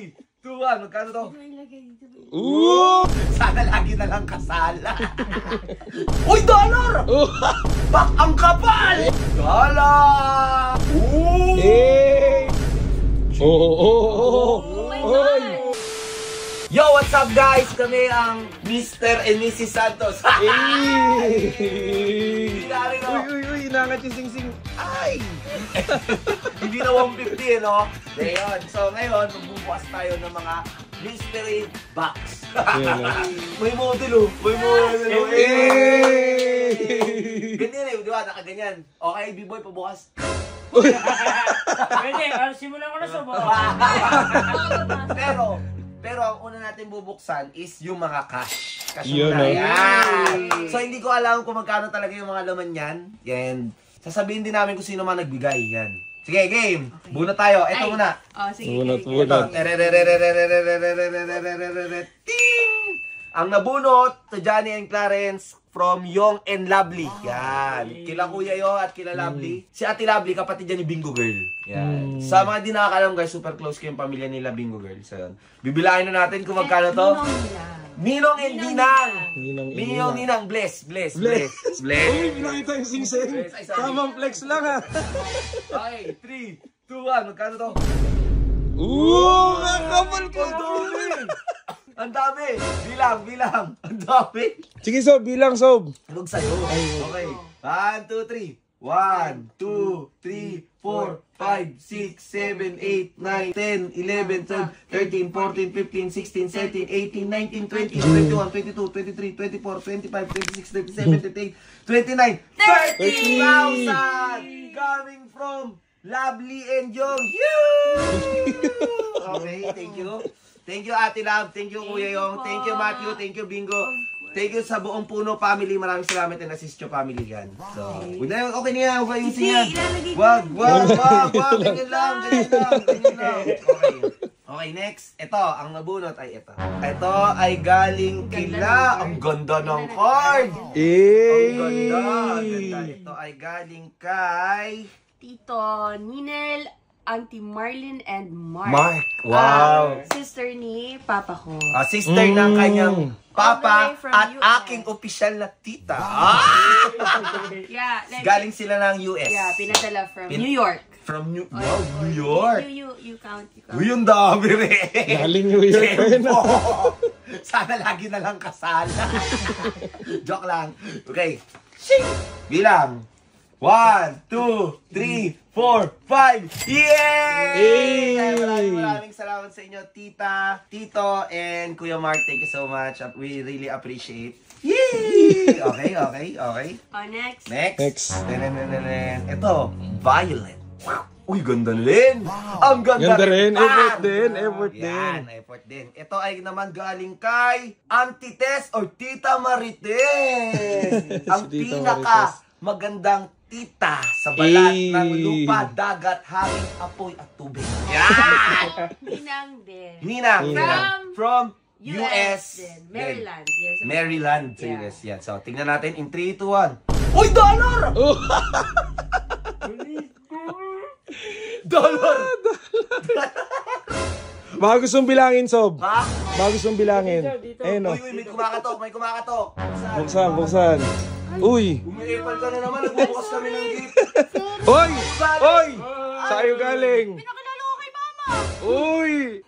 3, 2, 1. Magkano to? Sana lagi na lang kasala. Uy, dollar! Bak ang kapal! Dollar! Yo, what's up guys? Kami ang Mr. and Mrs. Santos. Uy, inangat yung sing-sing. Ay! Hindi na 150 no? Ngayon, so ngayon, magbubukas tayo ng mga mystery box. May model oh. May model oh. Ganyan eh, di ba? Nakaganyan. Okay, B-boy, pabukas. Pwede, simulan ko na sa bukas. Pero ang una natin bubuksan is yung mga cash. Cash Yun, muna. no? Yan. So hindi ko alam kung magkano talaga yung mga laman yan. And sasabihin din namin kung sino man nagbigay. Yan. Sige, game. Okay. Buna tayo. Ito muna. Oh, sige. Bunot. Ting! Ang nabunot to Johnny and Clarence from Young and Lovely. Yan. Kila Kuya Yo at kila Lovely. Si Ate Lovely, kapatid yan ni Bingo Girl. Yan. Sa mga di nakakalam guys, super close ko yung pamilya nila Bingo Girl. So yun. Bibilahin na natin kung magkano to. Ninong and Ninang. Ninong, Ninang. Bless. Uy, pinakita yung sing-sing. Tamang flex lang ha. Okay, 3, 2, 1. Magkano to? Nakapal ko. Ang dami! Bilang! Ang dami! Sige, Sob, bilang, Sob. Huwag sa'yo. Okay. 1, 2, 3. 1, 2, 3, 4, 5, 6, 7, 8, 9, 10, 11, 12, 13, 14, 15, 16, 17, 18, 19, 20, 21, 22, 23, 24, 25, 26, 27, 28, 29, 30,000! Coming from Lovely and Young. Okay, thank you. Thank you, Ate Love. Thank you, Kuya Yong. Thank you, Matthew. Thank you, Bingo. Thank you sa buong Puno family. Maraming salamat and assist your family yan. So, okay na yan. Huwag ayusin yan. Wag. Ganyan lang. Okay, next. Ito, ang nabunot ay ito. Ito ay galing kila. Ang ganda ng card. Ang ganda. Ito ay galing kay Tito Ninel, Auntie Marlene and Mark. Wow. Sister ni Papa ko. Sister ng kanyang papa at US. aking opisyal na tita. Yeah, like, Galing sila ng US. Yeah, pinadala from New York. From New York. You count. Uy, yung dami rin. Galing New York. Sana lagi na lang kasala. Joke lang. Okay. Bilang. 1, 2, 3, 4, 5. Yay! Maraming salamat sa inyo, Tita, Tito, and Kuya Mark. Thank you so much. We really appreciate. Yay! Okay. Oh, next. Ito, Violet. Uy, ganda rin. Ang ganda rin. Effort din. Ito ay naman galing kay Auntie Tess or Tita Marites. Ang pinaka magandang tita sa balat ng lupa, dagat, hangin, apoy at tubig. Yan! Ninang from US. Maryland. Yes. Maryland. US. Yan. So, tingnan natin in 3, 2, 1. Uy, dollar! Dollar! Baka gustong bilangin, Sob. Ha? Baka gustong bilangin. No. Uy, may kumakatok. Buksan. Uy! Umiipal ka na naman, nagbubukas kami ng gift. Oy! Sa'yo galing. Pinakilala ko kay Mama. Uy!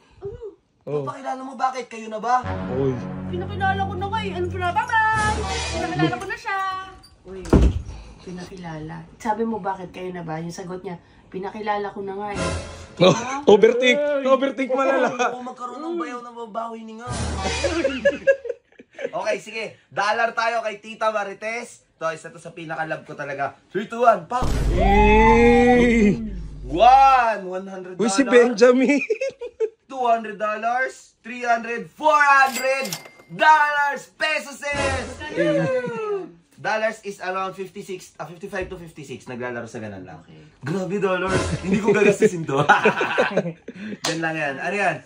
Pakilala mo bakit? Kayo na ba? Uy! Pinakilala ko na kayo. Bye-bye! Pinakilala ko na siya. Uy, pinakilala. Sabi mo bakit kayo na ba? Yung sagot niya, pinakilala ko na nga eh. Overthink malala. Oo, magkaroon ng bayaw na mabawi ni nga. Okay, sige. Dollar tayo kay Tita Marites. Ito, isa to sa pinaka-love ko talaga. 3, 2, 1, pak! $100. Uy, si Benjamin. $200. $300. $400. Pesos! Dollars is around 55 to 56. Naglalaro sa ganun lang. Okay. Grabe dollars. Hindi ko gagastusin to. Yan lang yan. Ano yan?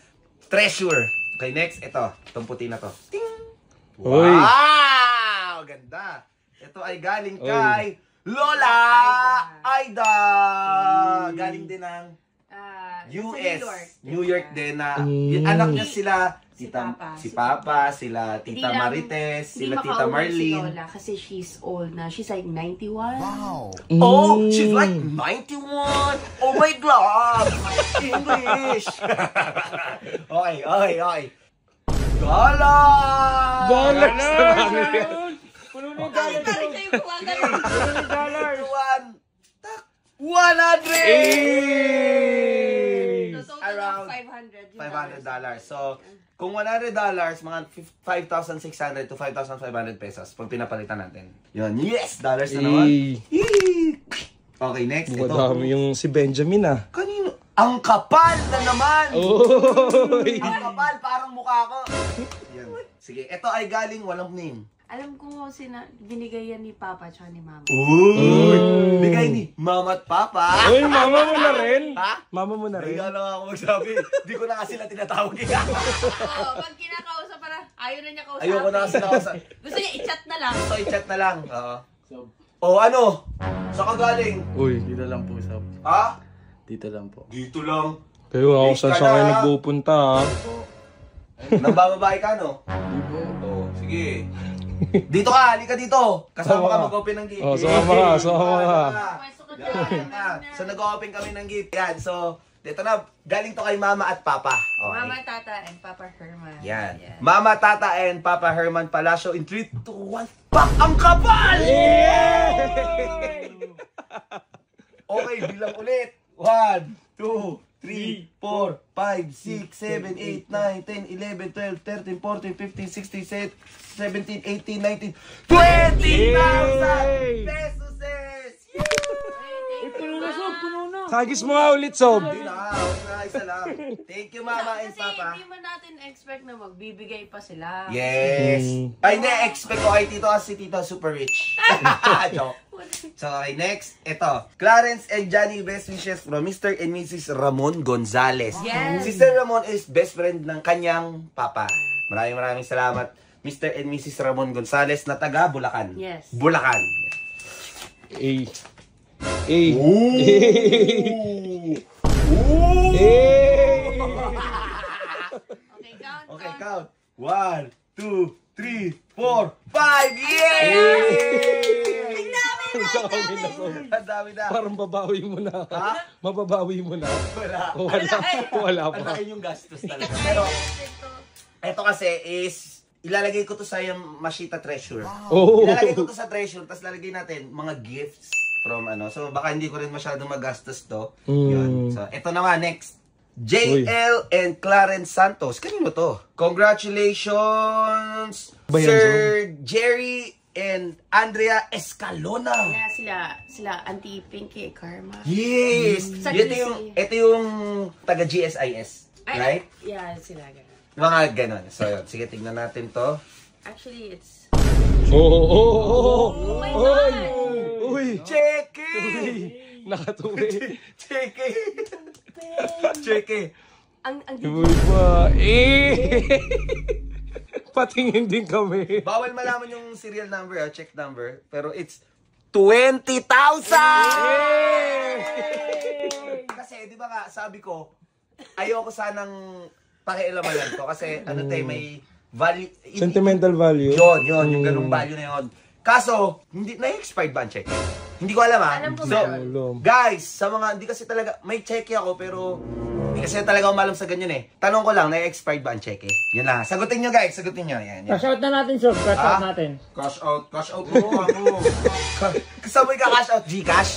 Treasure. Okay, next. Ito. Itong puti na to. Ting! Wow! Ganda. Ito ay galing kay Lola Aida. Galing din ng US. New York. New York din na yung anak niya sila, Si Papa, sila Tita Marites, sila Tita Si Marlene. Lola kasi she's old na. She's like 91. Oh, she's like 91. Oh my God. English. Okay. Dollars! Dollars na lang yan. Puno na yung dollar. Parang kayo kumagal. Puno na yung dollar. 100! So, total Around $500. $500. So, kung $100, mga 5,600 to 5,500 pesos pag pinapalitan natin. Yun. Yes! Dollars na naman. Yee! Okay, next. Ito. Madami yung si Benjamin ah. Kanino? Ang kapal na naman! Oy! Ang kapal, parang mukha ko. Yan. Sige, ito ay galing walang name. Alam ko binigay yan ni Papa at ni Mama. Uy! Bigay ni Mama at Papa. Uy, mama mo na rin. Ha? Mama mo na rin. Kaya lang ako magsabi. Di ko na kasi sila tinatawag. Oo, pag kinakausap para, ayaw na niya kausapin. Ayoko na kasi nakausap. Gusto niya i-chat na lang. So, i-chat na lang. Oo. O ano? Saan ka galing? Uy, Dito lang po, Sab. Ha? Dito lang po. Dito lang. kayo ako saan Please ka saan kayo na. nagpupunta ah. Nang bababae ka, no? Di po. Oo, sige. Dito ka, halika dito. Kasama Sama ka ka. mag-open ng gate. Oh, sama ka, sama ka. Pwesto ka Yan, dyan. So, nag-open kami ng gate. Yan, so, dito na, galing to kay Mama at Papa. Okay. Mama, Tata, and Papa Herman. Yan. Mama, Tata, and Papa Herman Palacio in 3, 2, 1. Pak! Ang kapal! Okay, bilang ulit. 1, 2, 3, 4, 5, 6, 7, 8, 9, 10, 11, 12, 13, 14, 15, 16, 17, 18, 19, 20,000 pesos! Puno na, Sob. Puno na. Sagis mo nga ulit, Sob. Hindi na, huwag na, isa lang. Thank you, Mama and Kasi Papa. hindi mo natin expect na magbibigay pa sila. Yes. Ay, hindi. Expect ko kay Tito kasi Tito super rich. Joke. So, okay, next. Ito. Clarence and Johnny best wishes from Mr. and Mrs. Ramon Gonzalez. Yes. Si Sir Ramon is best friend ng kanyang papa. Maraming salamat. Mr. and Mrs. Ramon Gonzalez na taga Bulacan. Yes. Bulacan. Eh. Eh. Ooh. Eh. Okay, count. Okay, count. 1, 2, 3, 4, 5. Yay! Ang dami na. Parang babawi mo na. Ha? Mababawi mo na. Wala. Wala Ang pa. laki yung gastos talaga. Pero, ito kasi is, ilalagay ko to sa yung Mashita Treasure. Oh. Ilalagay ko to sa Treasure, tapos lalagay natin mga gifts from ano. So, baka hindi ko rin masyadong magastos to. Yun. So, ito naman, next. JL and Clarence Santos. Kanino to? Congratulations, Ba yan, Sir Jerry and Andrea Escalona. Kaya sila Auntie Pinky, Karma. Yes! Sa Ito yung taga GSIS. Right? Yeah, sila ganun. Mga ganon. So, yun. Sige, tignan natin to. Actually, it's... Oh my God! Uy. Checky! Nakatuwi. Checky! Checky! Ang Uy pa. Eh. Patingin din kami. Bawal malaman yung serial number, check number. Pero it's 20,000! Kasi, di ba nga, sabi ko, ayoko sanang pakialaman yan to. Kasi, ano tayo, may value. Sentimental value. Yun, yung ganung value na yun. Kaso, hindi na-expired ba ang check? Hindi ko alam ha. Alam ko So, meron. guys, sa mga, hindi kasi talaga, may check ako pero, hindi kasi talaga umalam sa ganyan eh. Tanong ko lang, na-expired ba ang check? Yan lang. Sagutin nyo guys, sagutin nyo. Yan. Cash out na natin, Sob. Cash out Ah? natin. Cash out mo, ano? Kasabay ka cash out, Gcash?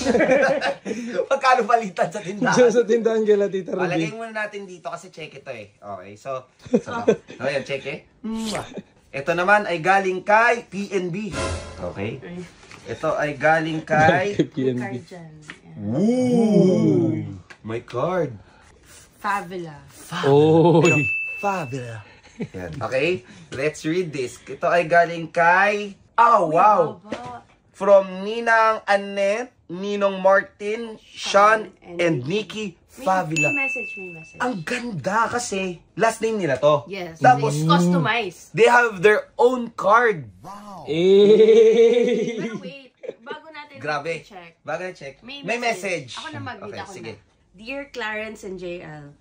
Magkano balitan sa tindahan? Diyan sa tindahan kila Tita Palagay Ruby. muna natin dito kasi check ito eh. Okay, so yan, check eh. Ito naman ay galing kay PNB. Okay. Ito ay galing kay... PNB. card dyan. Yeah. Ooh! My card. Favela. Oy. Fabula. Yan. Okay, let's read this. Ito ay galing kay... Oh, wow! Baba. From Ninang Annette, Ninong Martin, Sean, and Nikki Favila. May message. Ang ganda kasi last name nila to. Yes. Tapos, It's customized. they have their own card. Eh. Pero wait, bago natin Grabe. check. Bago na check. May May message. message. Ako na mag-read Okay, ako sige. na. Dear Clarence and JL,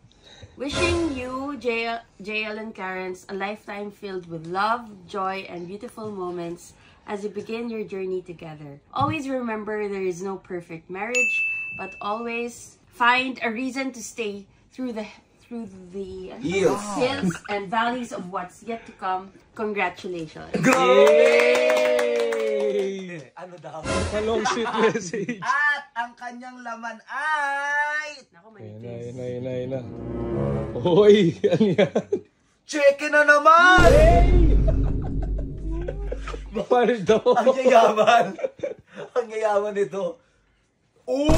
wishing you, JL and Clarence, a lifetime filled with love, joy, and beautiful moments as you begin your journey together. Always remember there is no perfect marriage, but always find a reason to stay through the Hills. hills and valleys of what's yet to come. Congratulations. Yay! Ano daw? Long sweet message. At ang kanyang laman ay... Naku, Ayun manipis. na, ayun na, ayun na. Hoy, ano yan? Check na naman! Paldo. Ang yayaman. Ang yayaman nito. Ooh!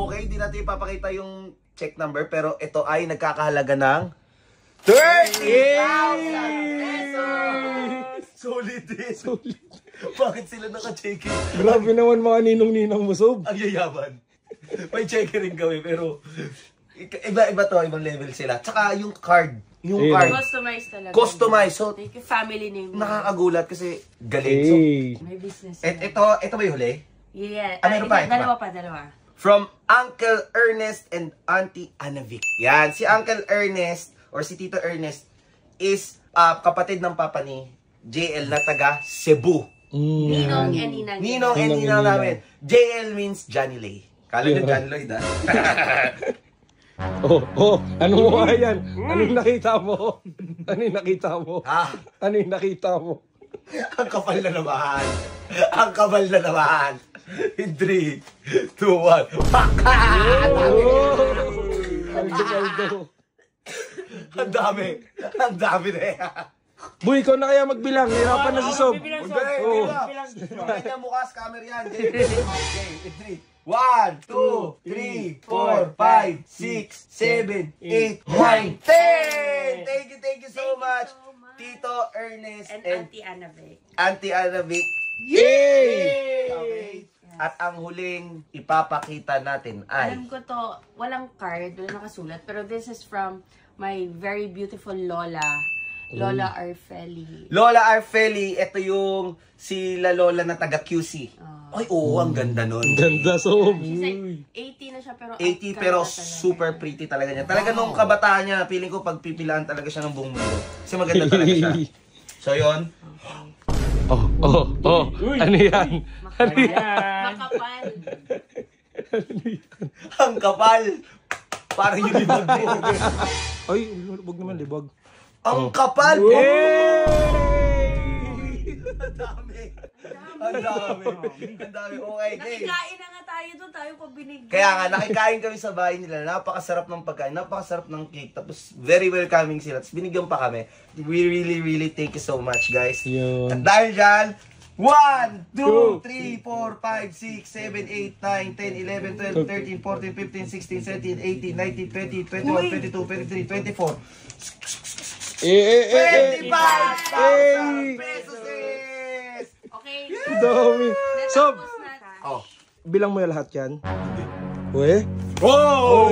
Okay, hindi natin ipapakita yung check number, pero ito ay nagkakahalaga ng 30,000 pesos! Solid din. Solid. Bakit sila naka-check? Grabe naman mga ninong-ninang musob. Ang yayaman. May check rin kami, pero iba to, ibang level sila. Tsaka yung card. Yung Ayun. card. Customized talaga. Customized. So, Like yung family name mo. nakakagulat kasi galing. So, Hey. May business. ito ba yung huli? Yeah. Ah, meron pa, ito Dalawa pa, dalawa. From Uncle Ernest and Auntie Anavic. Yan, si Uncle Ernest or si Tito Ernest is kapatid ng papa ni JL na taga Cebu. Ninong and Ninang. Ninong and Ninong Ninang and namin. JL means Johnny Lay. Kala nyo Yeah. John Lloyd, ah. Ano mo nga yan? Anong nakita mo? Ano yung nakita mo? Ha? Ano yung nakita mo? Ang kapal na naman. Ang kapal na naman. In 3, 2, 1. Paka! Paldo. Ang dami. Ang dami na yan. Boy, ikaw na kaya magbilang. Hirapan na si Sob. Hindi, Oo. Hindi niya mukha camera yan. Okay, 1, 2, 3, 4, 5, 6, 7, 8, 9, 10! Thank you so much, Tito Ernest And and Auntie Anavic. Auntie Anavic. Yay! Okay. At ang huling ipapakita natin ay... Alam ko to, walang card, walang nakasulat, pero this is from my very beautiful Lola. Lola Arfeli. Lola Arfeli, ito yung sila Lola na taga QC. Ay, oo, ang ganda nun. Ganda, Sob. She's like 80 na siya, pero 80 pero super pretty talaga niya. Talaga nung kabataan niya, feeling ko pagpipilaan talaga siya ng buong mundo. Kasi maganda talaga siya. So yun, Ano yan? Ano yan? Makapal. ang kapal. Parang yung libag mo. Ay, wag naman, libag. Ang kapal! Ang dami. Ang dami. Ang dami. Okay, okay. Nakikain na nga tayo doon, tayo pa binigyan. Kaya nga, nakikain kami sa bahay nila. Napakasarap ng pagkain. Napakasarap ng cake. Tapos, very welcoming sila. Tapos, binigyan pa kami. We really thank you so much, guys. Yun. At dahil dyan, 1, 2, 3, 4, 5, 6, 7, 8, 9, 10, 11, 12, 13, 14, 15, 16, 17, 18, 19, 20, 21, 22, 23, 24. 25,000 pesos is! Okay. Dami. Sob, Natapos natin. Oh. bilang mo yung lahat yan. Uwe? Wow!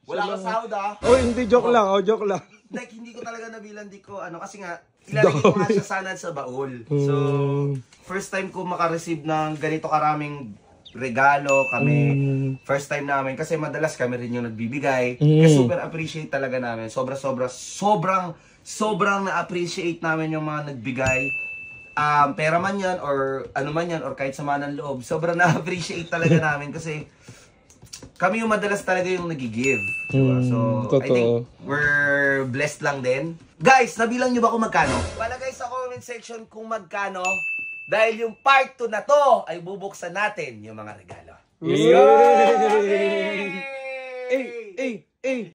Wala kang sahod, ah. Oh, hindi, joke lang. Oh, joke lang. Like, hindi ko talaga nabilan, di ko, kasi nga, ilalagay ko nga siya sana sa baul. So, first time ko makareceive ng ganito karaming regalo kami. First time namin, kasi madalas kami rin yung nagbibigay. Kaya super appreciate talaga namin. Sobrang na-appreciate namin yung mga nagbigay. Pera man yan, or ano man yan, or kahit sama ng loob. Sobrang na-appreciate talaga namin kasi kami yung madalas talaga yung nag-give. Diba? So, I think we're blessed lang din. Guys, nabilang nyo ba kung magkano? Palagay sa comment section kung magkano. Dahil yung part 2 na to ay bubuksan natin yung mga regalo. Yay!